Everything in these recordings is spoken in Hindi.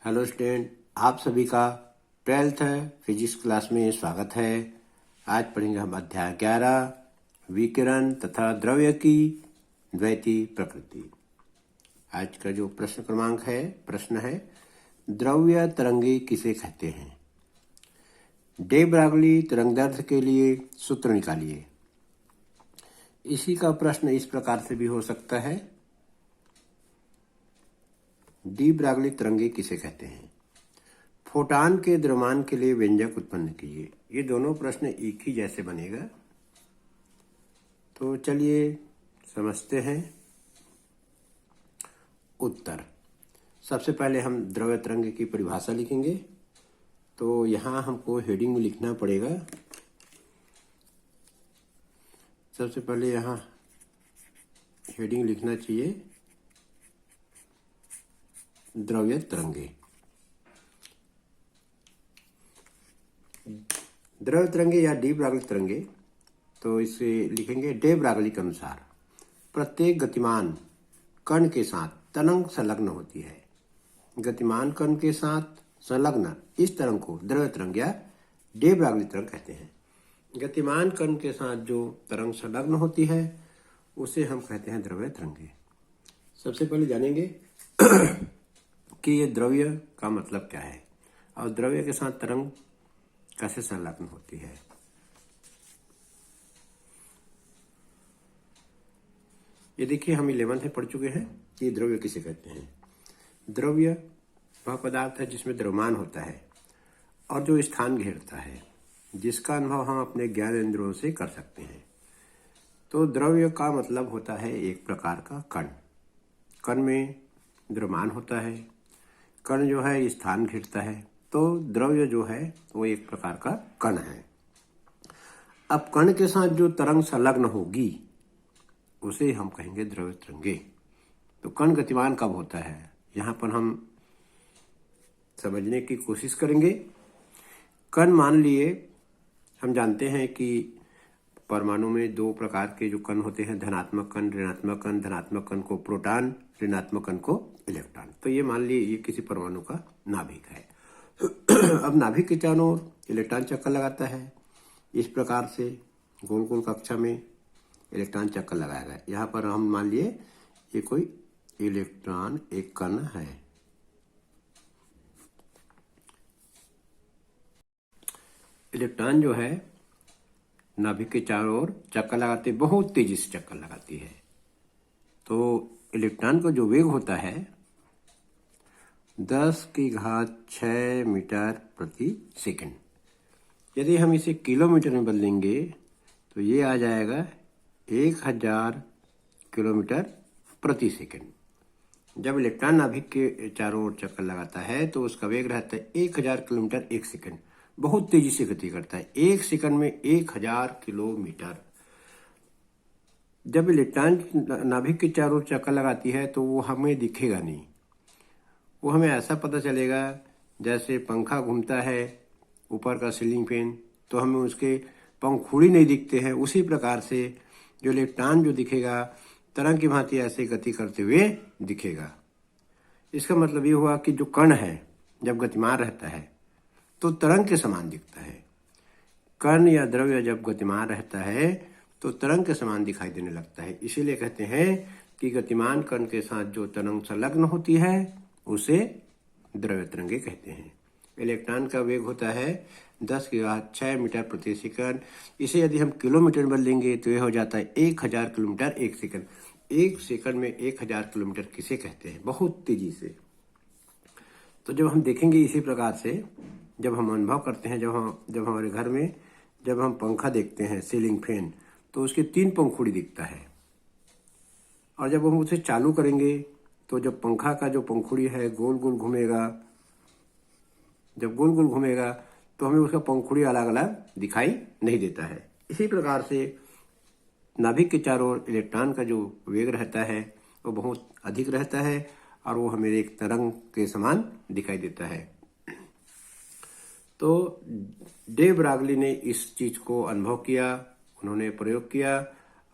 हेलो स्टूडेंट, आप सभी का 12th फिजिक्स क्लास में स्वागत है। आज पढ़ेंगे हम अध्याय 11 विकिरण तथा द्रव्य की द्वैती प्रकृति। आज का जो प्रश्न है द्रव्य तरंगे किसे कहते हैं। डे ब्रागली तरंगदैर्ध्य के लिए सूत्र निकालिए। इसी का प्रश्न इस प्रकार से भी हो सकता है, डी ब्रागली तरंगे किसे कहते हैं। फोटान के द्रव्यमान के लिए व्यंजक उत्पन्न कीजिए। ये दोनों प्रश्न एक ही जैसे बनेगा, तो चलिए समझते हैं उत्तर। सबसे पहले हम द्रव्य तरंग की परिभाषा लिखेंगे, तो यहाँ हमको हेडिंग में लिखना पड़ेगा। सबसे पहले यहाँ हेडिंग लिखना चाहिए द्रव्य तरंगे। द्रव्य तरंगे या डी ब्रागली तरंगे, तो इसे लिखेंगे डे ब्रागली के अनुसार प्रत्येक गतिमान कण के साथ तरंग संलग्न होती है। गतिमान कण के साथ संलग्न इस तरंग को द्रव्य तरंग या डे ब्रागली तरंग कहते हैं। गतिमान कण के साथ जो तरंग संलग्न होती है उसे हम कहते हैं द्रव्य तरंगे। सबसे पहले जानेंगे कि ये द्रव्य का मतलब क्या है और द्रव्य के साथ तरंग कैसे संलग्न होती है। ये देखिए, हम 11th में पढ़ चुके हैं कि द्रव्य किसे कहते हैं। द्रव्य वह पदार्थ है जिसमें द्रव्यमान होता है और जो स्थान घेरता है, जिसका अनुभव हम अपने ज्ञानेंद्रियों से कर सकते हैं। तो द्रव्य का मतलब होता है एक प्रकार का कण। कण में द्रव्यमान होता है, कण जो है स्थान घेरता है, तो द्रव्य जो है वो एक प्रकार का कण है। अब कण के साथ जो तरंग संलग्न होगी उसे हम कहेंगे द्रव्य तरंगे। तो कण गतिमान कब होता है, यहाँ पर हम समझने की कोशिश करेंगे। कण मान लिए, हम जानते हैं कि परमाणु में दो प्रकार के जो कण होते हैं, धनात्मक कण, ऋणात्मक कण। धनात्मक कण को प्रोटॉन, ऋणात्मक कण को इलेक्ट्रॉन। तो ये मान लिए ये किसी परमाणु का नाभिक है। अब नाभिक के चारों ओर इलेक्ट्रॉन चक्कर लगाता है। इस प्रकार से गोल गोल कक्षा में इलेक्ट्रॉन चक्कर लगाएगा। यहाँ पर हम मान लिए ये कोई इलेक्ट्रॉन एक कण है। इलेक्ट्रॉन जो है नाभिक के चारों ओर चक्कर लगाते, बहुत तेजी से चक्कर लगाती है। तो इलेक्ट्रॉन का जो वेग होता है 10⁶ मीटर प्रति सेकंड। यदि हम इसे किलोमीटर में बदलेंगे तो ये आ जाएगा 1000 किलोमीटर प्रति सेकंड। जब इलेक्ट्रॉन नाभिक के चारों ओर चक्कर लगाता है तो उसका वेग रहता है 1000 किलोमीटर एक सेकंड। बहुत तेजी से गति करता है, एक सेकंड में 1000 किलोमीटर। जब इलेक्ट्रॉन नाभिक के चारों ओर चक्कर लगाती है तो वो हमें दिखेगा नहीं, वो हमें ऐसा पता चलेगा जैसे पंखा घूमता है ऊपर का सीलिंग फैन, तो हमें उसके पंखुड़ी नहीं दिखते हैं। उसी प्रकार से जो इलेक्ट्रॉन जो दिखेगा तरंग की भांति ऐसे गति करते हुए दिखेगा। इसका मतलब ये हुआ कि जो कण है जब गतिमान रहता है तो तरंग के समान दिखता है। कण या द्रव्य जब गतिमान रहता है तो तरंग के समान दिखाई देने लगता है। इसीलिए कहते हैं कि गतिमान कण के साथ जो तरंग संलग्न होती है उसे द्रव्य तरंगे कहते हैं। इलेक्ट्रॉन का वेग होता है 10⁶ मीटर प्रति सेकंड। इसे यदि हम किलोमीटर में बदलेंगे तो यह हो जाता है 1000 किलोमीटर एक सेकंड। एक सेकंड में 1000 किलोमीटर किसे कहते हैं, बहुत तेजी से। तो जब हम देखेंगे इसी प्रकार से, जब हम अनुभव करते हैं, जब हमारे घर में जब हम पंखा देखते हैं सीलिंग फैन, तो उसके 3 पंखुड़ी दिखता है। और जब हम उसे चालू करेंगे तो जब पंखा का जो पंखुड़ी है गोल गोल घूमेगा, जब गोल गोल घूमेगा तो हमें उसका पंखुड़ी अलग अलग दिखाई नहीं देता है। इसी प्रकार से नाभिक के चारों ओर इलेक्ट्रॉन का जो वेग रहता है वो बहुत अधिक रहता है और वो हमें एक तरंग के समान दिखाई देता है। तो डे ब्रागली ने इस चीज को अनुभव किया, उन्होंने प्रयोग किया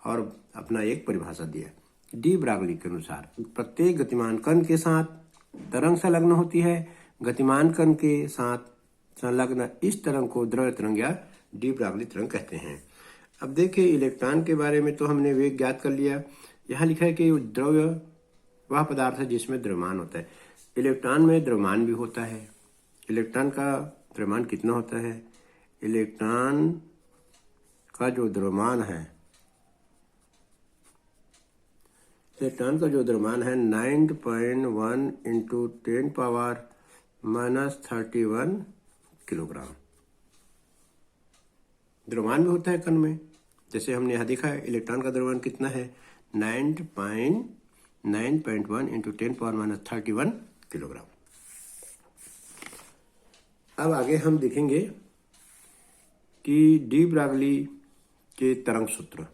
और अपना एक परिभाषा दिया। डी ब्रागली के अनुसार प्रत्येक गतिमान कण के साथ तरंग संलग्न होती है। गतिमान कण के साथ संलग्न इस तरंग को द्रव्य तरंग या डी ब्रॉगली तरंग कहते हैं। अब देखिए, इलेक्ट्रॉन के बारे में तो हमने वेग ज्ञात कर लिया। यहाँ लिखा है कि द्रव्य वह पदार्थ है जिसमें द्रव्यमान होता है। इलेक्ट्रॉन में द्रव्यमान भी होता है। इलेक्ट्रॉन का द्रव्यमान कितना होता है? इलेक्ट्रॉन का जो द्रव्यमान है, इलेक्ट्रॉन का जो द्रव्यमान है 9.1 इंटू 10⁻³ किलोग्राम द्रव्यमान भी होता है कण में। जैसे हमने यहाँ देखा है, इलेक्ट्रॉन का द्रव्यमान कितना है? 9.1 इंटू 10⁻³ किलोग्राम। अब आगे हम देखेंगे कि डी ब्रॉगली के तरंग सूत्र।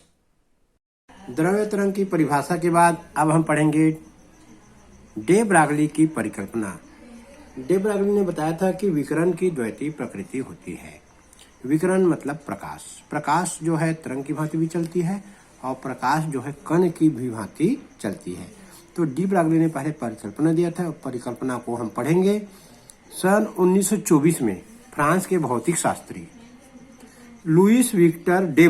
द्रव्य तरंग की परिभाषा के बाद अब हम पढ़ेंगे डे ब्रॉगली की परिकल्पना। डे ब्रॉगली ने बताया था कि विकिरण की द्वैतीय प्रकृति होती है। विकिरण मतलब प्रकाश। प्रकाश जो है तरंग की भांति भी चलती है और प्रकाश जो है कण की भी भांति चलती है। तो डी ब्रॉगली ने पहले परिकल्पना दिया था। परिकल्पना को हम पढ़ेंगे। सन 1924 में फ्रांस के भौतिक शास्त्री लुईस विक्टर डे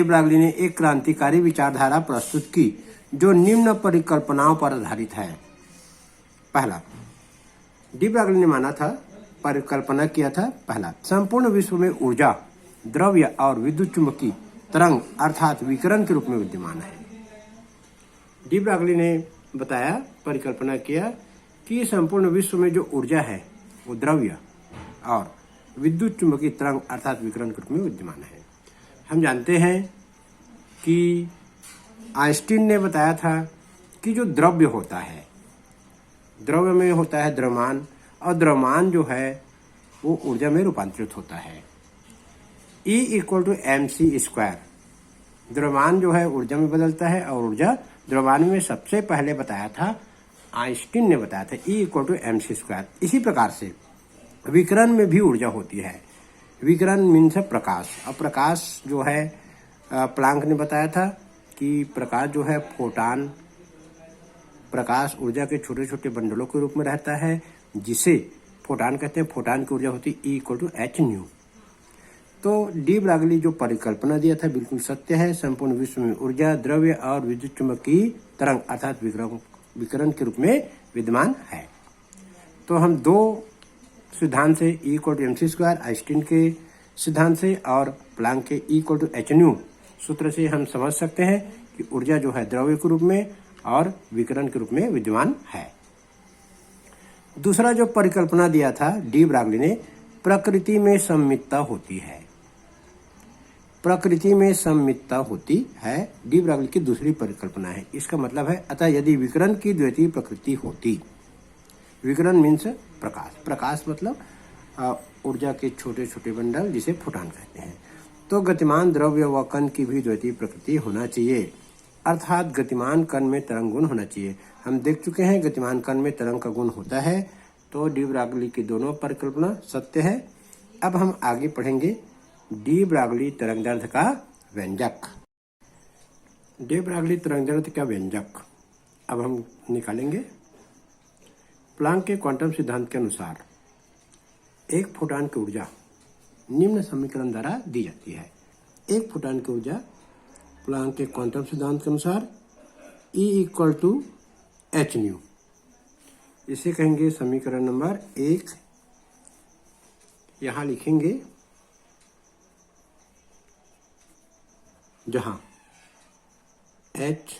ब्रॉगली ने एक क्रांतिकारी विचारधारा प्रस्तुत की जो निम्न परिकल्पनाओं पर आधारित है। पहला, डी ब्रॉगली ने परिकल्पना किया था। पहला, संपूर्ण विश्व में ऊर्जा, द्रव्य और विद्युत चुंबकीय तरंग अर्थात विकिरण के रूप में विद्यमान है। डी ब्रॉगली ने बताया, परिकल्पना किया कि संपूर्ण विश्व में जो ऊर्जा है वो द्रव्य और विद्युत चुंबकीय तरंग अर्थात विकिरण के रूप में विद्यमान है। हम जानते हैं कि आइंस्टीन ने बताया था कि जो द्रव्य होता है, द्रव्य में होता है द्रव्यमान, और द्रव्यमान जो है वो ऊर्जा में रूपांतरित होता है। E = mc²। द्रव्यमान जो है ऊर्जा में बदलता है और ऊर्जा द्रव्यमान में सबसे पहले बताया था, आइंस्टीन ने बताया था E = mc²। इसी प्रकार से विकिरण में भी ऊर्जा होती है। विकिरण मीन्स प्रकाश। और प्रकाश जो है प्लांक ने बताया था कि प्रकाश जो है फोटान, प्रकाश ऊर्जा के छोटे छोटे बंडलों के रूप में रहता है जिसे फोटान कहते हैं। फोटान की ऊर्जा होती है E = hν। तो डी ब्रॉगली जो परिकल्पना दिया था बिल्कुल सत्य है। संपूर्ण विश्व में ऊर्जा, द्रव्य और विद्युत चुंबकीय तरंग अर्थात विकिरण के रूप में विद्यमान है। तो हम दो सिद्धांत से E = mc², आइंस्टीन के सिद्धांत से और प्लांक के E = hν सूत्र से हम समझ सकते हैं कि ऊर्जा जो है द्रव्य के रूप में और विकिरण के रूप में विद्यमान है। दूसरा जो परिकल्पना दिया था डी ब्रॉगली ने, प्रकृति में सममितता होती है। प्रकृति में सममितता होती है डी ब्रॉगली की दूसरी परिकल्पना है। इसका मतलब है, अतः यदि विकिरण की द्वैतीय प्रकृति होती, विकिरण मीन्स प्रकाश, प्रकाश मतलब ऊर्जा के छोटे छोटे बंडल जिसे फोटान कहते हैं, तो गतिमान द्रव्य व कण की भी द्वैतीय प्रकृति होना चाहिए, अर्थात गतिमान कण में तरंग गुण होना चाहिए। हम देख चुके हैं गतिमान कण में तरंग का गुण होता है। तो डी ब्रॉगली की दोनों परिकल्पना सत्य है। अब हम आगे पढ़ेंगे डी ब्रॉगली तरंगदैर्ध्य का व्यंजक। डी ब्रॉगली तरंगदैर्ध्य का व्यंजक अब हम निकालेंगे। प्लांक के क्वांटम सिद्धांत के अनुसार एक फोटान की ऊर्जा निम्न समीकरण द्वारा दी जाती है। एक फोटान की ऊर्जा प्लांक के क्वांटम सिद्धांत के अनुसार E = hν। इसे कहेंगे समीकरण नंबर 1। यहां लिखेंगे जहां h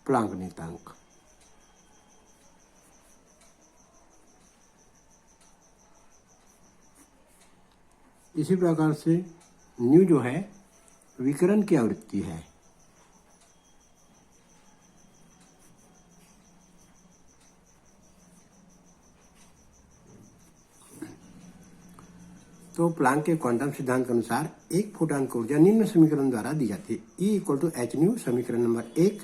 प्लांक नियतांक, इसी प्रकार से न्यू जो है विकिरण की आवृत्ति है। तो प्लांक के क्वांटम सिद्धांत के अनुसार एक फोटान की ऊर्जा निम्न समीकरण द्वारा दी जाती है। E = hν समीकरण नंबर 1,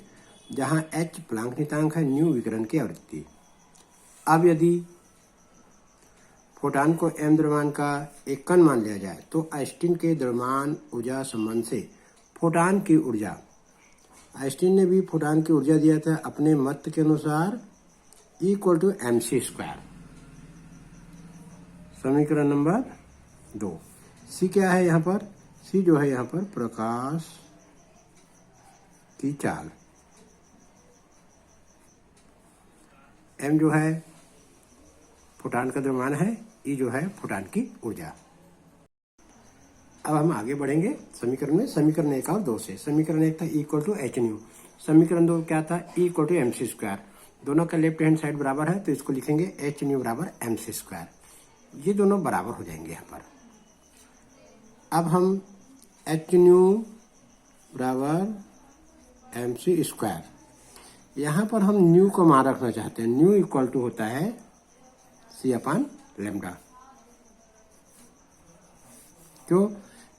जहां h प्लांक नियतांक है, न्यू विकिरण की आवृत्ति। अब यदि फोटान को m द्रव्यमान का एक कण मान लिया जाए तो आइंस्टीन के द्रव्यमान ऊर्जा संबंध से फोटान की ऊर्जा आइंस्टीन ने भी फोटॉन की ऊर्जा दिया था अपने मत के अनुसार E=mc²। समीकरण नंबर 2। सी क्या है यहाँ पर? सी जो है यहाँ पर प्रकाश की चाल, एम जो है फोटॉन का द्रव्यमान है, ई जो है फोटॉन की ऊर्जा। अब हम आगे बढ़ेंगे समीकरण में, समीकरण 1 और 2 से। समीकरण 1 था E=hν, समीकरण 2 क्या था? E=mc²। दोनों का लेफ्ट हैंड साइड बराबर है तो इसको लिखेंगे hν बराबर mc²। ये दोनों बराबर हो जाएंगे यहाँ पर। अब हम hν बराबर mc², यहाँ पर हम न्यू को मान रखना चाहते हैं। न्यू इक्वल टू होता है c/λ। क्यों?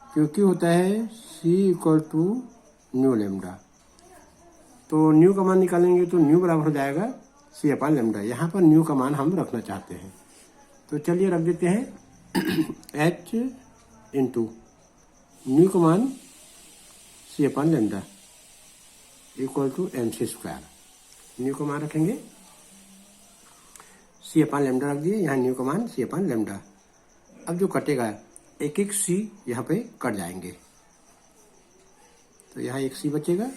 क्योंकि होता है c ν λ। तो न्यू का मान निकालेंगे तो न्यू बराबर हो जाएगा c/λ। यहाँ पर न्यू का मान हम रखना चाहते हैं तो चलिए रख देते हैं h इंटू न्यू का मान c/λ equal to mc²। New का मान रखेंगे c/λ रख दिए, यहाँ न्यू का मान c/λ। अब जो कटेगा एक एक सी यहाँ पे कट जाएंगे तो यहाँ एक सी बचेगा।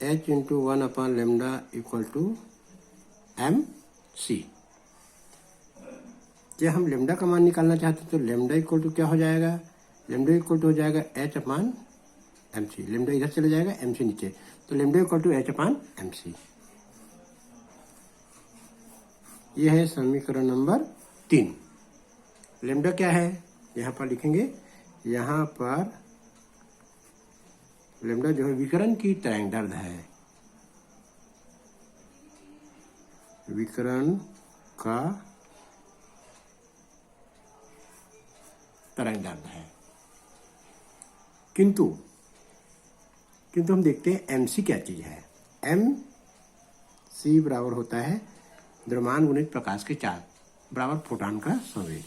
h into 1/λ equal to mc। जब हम लेमडा का मान निकालना चाहते हैं तो लेमडा इक्वल टू क्या हो जाएगा? लेमडा इक्वल टू हो जाएगा h/mc। लेमडा इधर चले जाएगा, mc नीचे, तो लेमडा इक्वल टू h/mc। यह है समीकरण नंबर 3। लेमडा क्या है यहाँ पर लिखेंगे, यहाँ पर लेमडा जो है विकिरण की तरंगदैर्ध्य है, विकिरण का तरंगदैर्ध्य है। किंतु हम देखते हैं एमसी क्या चीज है। एम सी बराबर होता है द्रव्यमान गुणित प्रकाश के चाल बराबर फोटॉन का संवेग।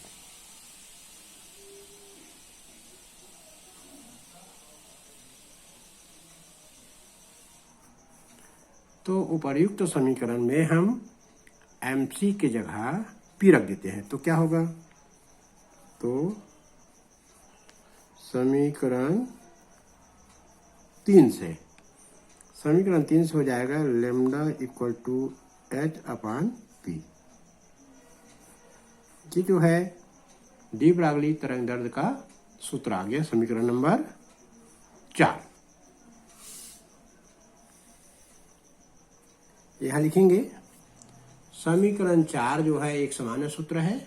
तो उपर्युक्त समीकरण में हम mc के जगह p रख देते हैं तो क्या होगा? तो समीकरण 3 से हो जाएगा लेमडा इक्वल टू h/p। ये जो है डी ब्रागली तरंगदैर्ध्य का सूत्र आ गया, समीकरण नंबर 4। यहाँ लिखेंगे समीकरण 4 जो है एक सामान्य सूत्र है,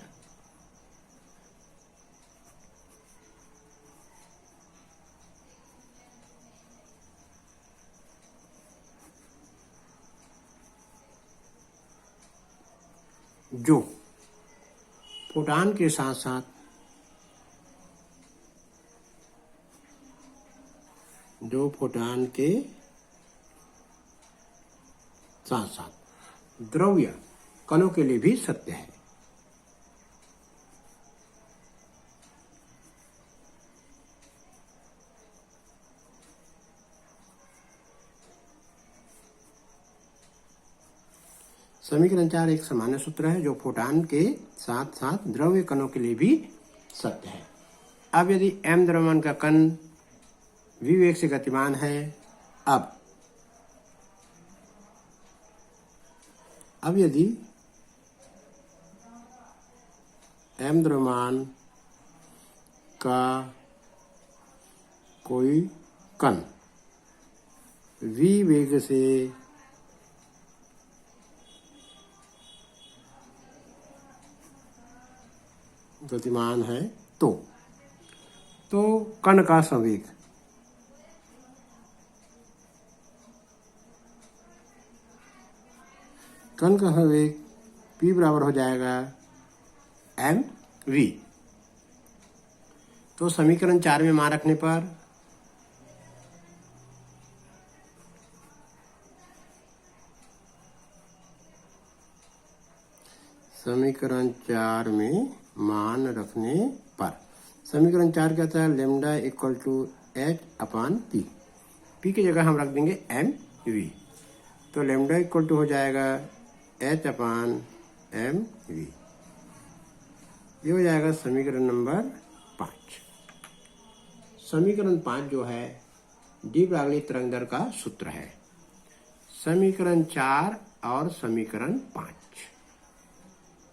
जो फोटॉन के साथ साथ द्रव्य कणों के लिए भी सत्य है। समीकरण 4 एक सामान्य सूत्र है जो फोटॉन के साथ साथ द्रव्य कणों के लिए भी सत्य है। अब यदि m द्रव्यमान का कण v वेग से गतिमान है, अब यदि m द्रव्यमान का कोई कण v वेग से गतिमान है तो कण का संवेग p बराबर हो जाएगा mv। तो समीकरण 4 में मान रखने पर समीकरण 4 कहता है lambda equal to h/p। P की जगह हम रख देंगे एम वी। तो लैम्डा इक्वल टू हो जाएगा एच अपान एम वी। ये हो जाएगा समीकरण नंबर 5। समीकरण 5 जो है डी ब्रागली तरंग दर का सूत्र है। समीकरण 4 और समीकरण 5।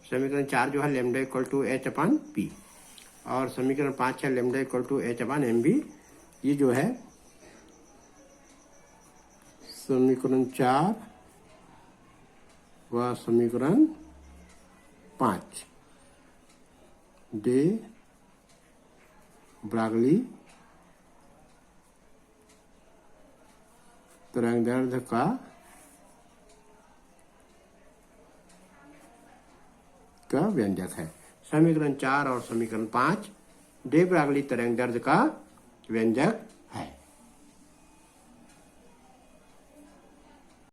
समीकरण 4 जो है lambda equal to h upon p, और समीकरण 5 है lambda equal to h upon m v. ये जो है समीकरण 4 व समीकरण 5 डे ब्रागली तरंगदैर्ध्य का व्यंजक है। समीकरण 4 और समीकरण 5 डे ब्रागली तरंगदैर्ध्य का व्यंजक